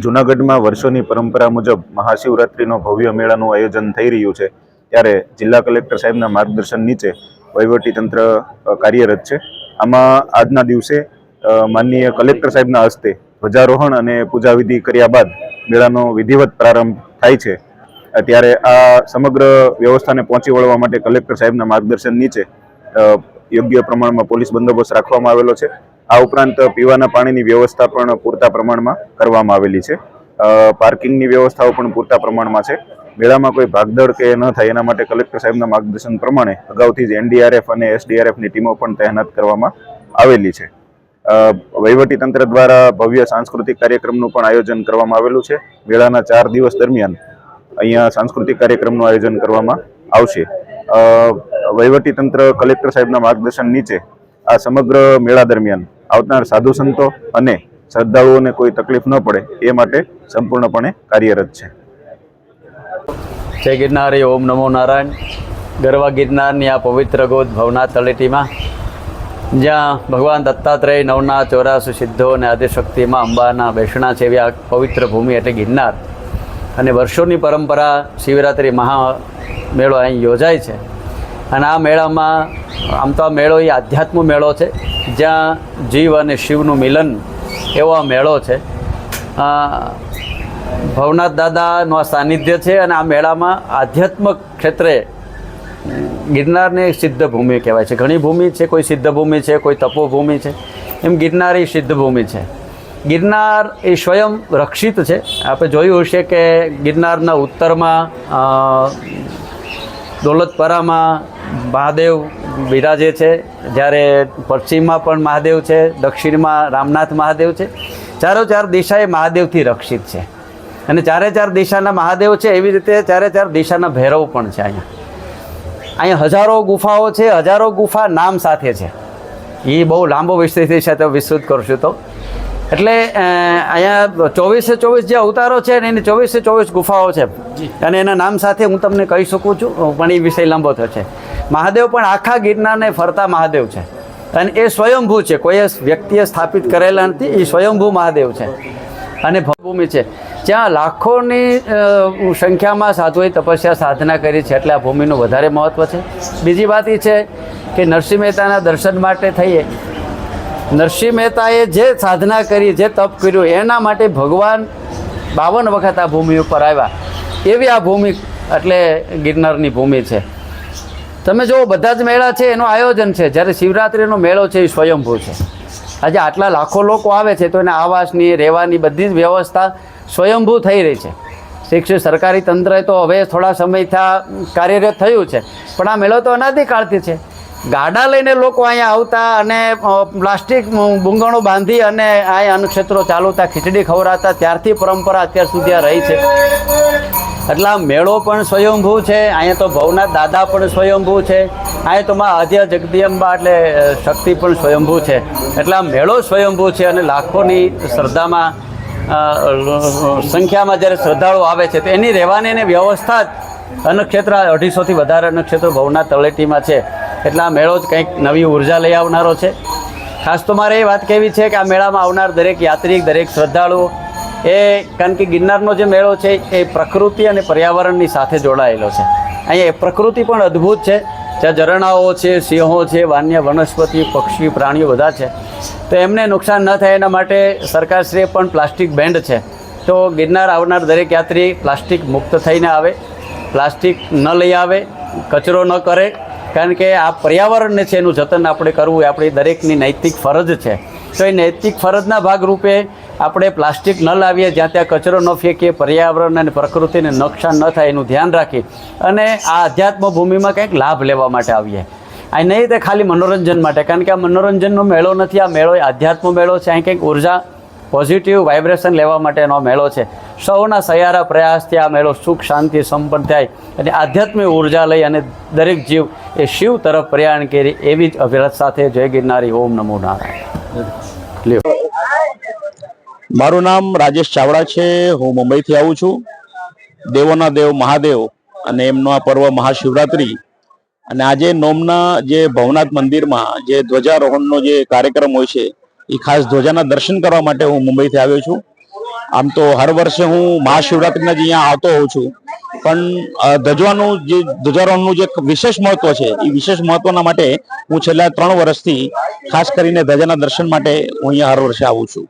જૂનાગઢમાં વર્ષોની પરંપરા મુજબ મહાશિવરાત્રિનો ભવ્ય મેળાનું આયોજન થઈ રહ્યું છે, ત્યારે જિલ્લા કલેક્ટર સાહેબના માર્ગદર્શન નીચે વહીવટીતંત્ર કાર્યરત છે. આમાં આજના દિવસે માનનીય કલેક્ટર સાહેબના હસ્તે ધ્વજારોહણ અને પૂજાવિધિ કર્યા બાદ મેળાનો વિધિવત પ્રારંભ થાય છે. ત્યારે આ સમગ્ર વ્યવસ્થાને પહોંચી વળવા માટે કલેક્ટર સાહેબના માર્ગદર્શન નીચે યોગ્ય પ્રમાણમાં પોલીસ બંદોબસ્ત રાખવામાં આવેલો છે. આ ઉપરાંત પીવાના પાણીની વ્યવસ્થા પણ પૂરતા પ્રમાણમાં કરવામાં આવેલી છે. પાર્કિંગની વ્યવસ્થાઓ પણ પૂરતા પ્રમાણમાં છે. મેળામાં કોઈ ભાગદોડ કે ન થાય એના માટે કલેક્ટર સાહેબના માર્ગદર્શન પ્રમાણે અગાઉથી જ NDRF અને SDRFની ટીમો પણ તૈનાત કરવામાં આવેલી છે. વહીવટીતંત્ર દ્વારા ભવ્ય સાંસ્કૃતિક કાર્યક્રમનું પણ આયોજન કરવામાં આવેલું છે. મેળાના 4 દિવસ દરમિયાન અહીંયા સાંસ્કૃતિક કાર્યક્રમનું આયોજન કરવામાં આવશે. વહીવટીતંત્ર કલેક્ટર સાહેબના માર્ગદર્શન નીચે આ સમગ્ર મેળા દરમિયાન આવનાર સાધુ સંતો અને શ્રદ્ધાળુઓને કોઈ તકલીફ ન પડે એ માટે સંપૂર્ણપણે કાર્યરત છે. જય ગિરનારી, ઓમ નમો નારાયણ. ગરવા ગિરનારની આ પવિત્ર ગોદ ભવનાથ તળેટીમાં જ્યાં ભગવાન દત્તાત્રેય 9 સિદ્ધો અને આદિશક્તિમાં અંબાના બેસણા છે એવી આ પવિત્ર ભૂમિ એટલે ગિરનાર. અને વર્ષોની પરંપરા શિવરાત્રિ મહામેળો અહીં યોજાય છે. અને આ મેળામાં આમ તો આ મેળો એ આધ્યાત્મ મેળો છે, જ્યાં જીવ અને શિવનું મિલન એવો આ મેળો છે. ભવનાથ દાદાનું આ સાનિધ્ય છે અને આ મેળામાં આધ્યાત્મક ક્ષેત્રે ગિરનારને સિદ્ધ ભૂમિ કહેવાય છે. ઘણી ભૂમિ છે, કોઈ સિદ્ધ ભૂમિ છે, કોઈ તપોભૂમિ છે, એમ ગિરનાર એ સિદ્ધ ભૂમિ છે. ગિરનાર એ સ્વયં રક્ષિત છે. આપણે જોયું હશે કે ગિરનારના ઉત્તરમાં દોલતપરામાં મહાદેવ બિરાજે છે, જ્યારે પશ્ચિમમાં પણ મહાદેવ છે, દક્ષિણમાં રામનાથ મહાદેવ છે. 4 દિશા એ મહાદેવથી રક્ષિત છે. અને 4 દિશાના મહાદેવ છે, એવી રીતે 4 દિશાના ભૈરવ પણ છે. અહીંયા હજારો ગુફાઓ છે, હજારો ગુફા નામ સાથે છે. એ બહુ લાંબો વિષય થઈ છે, તો વિસ્તૃત કરશું તો. એટલે અહીંયા 24/24 જે અવતારો છે ને એની 24/24 ગુફાઓ છે અને એના નામ સાથે હું તમને કહી શકું છું, પણ એ વિષય લાંબો થશે. મહાદેવ પણ આખા ગિરનારને ફરતા મહાદેવ છે અને એ સ્વયંભૂ છે, કોઈ વ્યક્તિએ સ્થાપિત કરેલા નથી. એ સ્વયંભૂ મહાદેવ છે અને ભૂમિ છે જ્યાં લાખોની સંખ્યામાં સાધુઓએ તપસ્યા સાધના કરી છે, એટલે આ ભૂમિનું વધારે મહત્ત્વ છે. બીજી વાત એ છે કે નરસિંહ મહેતાના દર્શન માટે થઈએ, નરસિંહ મહેતાએ જે સાધના કરી, જે તપ કર્યું, એના માટે ભગવાન 52 વખત આ ભૂમિ ઉપર આવ્યા. એવી આ ભૂમિ એટલે ગિરનારની ભૂમિ છે. તમે જુઓ, બધા જ મેળા છે એનું આયોજન છે, જ્યારે શિવરાત્રિનો મેળો છે એ સ્વયંભૂ છે. આજે આટલા લાખો લોકો આવે છે તો એને આવાસની, રહેવાની બધી જ વ્યવસ્થા સ્વયંભૂ થઈ રહી છે. શિક્ષિત સરકારી તંત્રએ તો હવે થોડા સમયથી કાર્યરત થયું છે, પણ આ મેળો તો અનાદિકાળથી છે. ગાડા લઈને લોકો અહીંયા આવતા અને પ્લાસ્ટિક બુંગણો બાંધી અને અહીંયા અન્નક્ષેત્રો ચાલુતા, ખીચડી ખવડાવતા, ત્યારથી પરંપરા અત્યાર સુધી આ રહી છે. એટલે આ મેળો પણ સ્વયંભૂ છે. અહીંયા તો ભવનાથ દાદા પણ સ્વયંભૂ છે. અહીંયા તો માં આદ્ય જગદંબા એટલે શક્તિ પણ સ્વયંભૂ છે. એટલે આ મેળો સ્વયંભૂ છે અને લાખોની શ્રદ્ધામાં સંખ્યામાં જ્યારે શ્રદ્ધાળુઓ આવે છે તો એની રહેવાની એની વ્યવસ્થા જ અન્નક્ષેત્ર 250થી વધારે અન્નક્ષેત્રો ભવનાથ તળેટીમાં છે. એટલે આ મેળો જ કંઈક નવી ઉર્જા લઈ આવનારો છે. ખાસ તો મારે એ વાત કહેવી છે કે આ મેળામાં આવનાર દરેક યાત્રિક, દરેક શ્રદ્ધાળુઓ કારણ કે ગિરનારનો જે મેળો છે એ પ્રકૃતિ અને પર્યાવરણની સાથે જોડાયેલો છે. અહીંયા પ્રકૃતિ પણ અદ્ભુત છે, જ્યાં ઝરણાઓ છે, સિંહો છે, વન્ય વનસ્પતિ, પક્ષી, પ્રાણીઓ બધા છે. તો એમને નુકસાન ન થાય એના માટે સરકારશ્રીએ પણ પ્લાસ્ટિક બેન્ડ છે. તો ગિરનાર આવનાર દરેક યાત્રી પ્લાસ્ટિક મુક્ત થઈને આવે, પ્લાસ્ટિક ન લઈ આવે, કચરો ન કરે, કારણ કે આ પર્યાવરણને છે એનું જતન આપણે કરવું એ આપણી દરેકની નૈતિક ફરજ છે. તો એ નૈતિક ફરજના ભાગરૂપે આપણે પ્લાસ્ટિક ન લાવીએ, જ્યાં ત્યાં કચરો ન ફેંકીએ, પર્યાવરણ અને પ્રકૃતિને નુકસાન ન થાય એનું ધ્યાન રાખી અને આ અધ્યાત્મ ભૂમિમાં કંઈક લાભ લેવા માટે આવીએ. આ નહીં તે ખાલી મનોરંજન માટે, કારણ કે આ મનોરંજનનો મેળો નથી, આ મેળો એ આધ્યાત્મ મેળો છે. અહીં કંઈક ઉર્જા પોઝિટિવ વાઇબ્રેશન લેવા માટેનો મેળો છે. સૌના સયારા પ્રયાસથી આ મેળો સુખ શાંતિ સંપન્ન થાય અને આધ્યાત્મિક ઉર્જા લઈ અને દરેક જીવ એ શિવ તરફ પ્રયાણ કરી, એવી જ અભિલાષ સાથે જય ગિરનારી. ઓમ નમો નારાયણ. લ્યો. મારું નામ રાજેશ ચાવડા છે. હું મુંબઈથી આવું છું. દેવોના દેવ મહાદેવ અને એમનો આ પર્વ મહાશિવરાત્રી, અને આજે નોમના જે ભવનાથ મંદિરમાં જે ધ્વજારોહણનો જે કાર્યક્રમ હોય છે, એ ખાસ ધ્વજાના દર્શન કરવા માટે હું મુંબઈથી આવ્યો છું. આમ તો હર વર્ષે હું મહાશિવરાત્રિના જે અહીંયા આવતો હોઉં છું, પણ ધ્વજારોહણનું જે વિશેષ મહત્વ છે, એ વિશેષ મહત્વના માટે હું છેલ્લા 3 વર્ષથી ખાસ કરીને ધજાના દર્શન માટે હું અહીંયા હર વર્ષે આવું છું.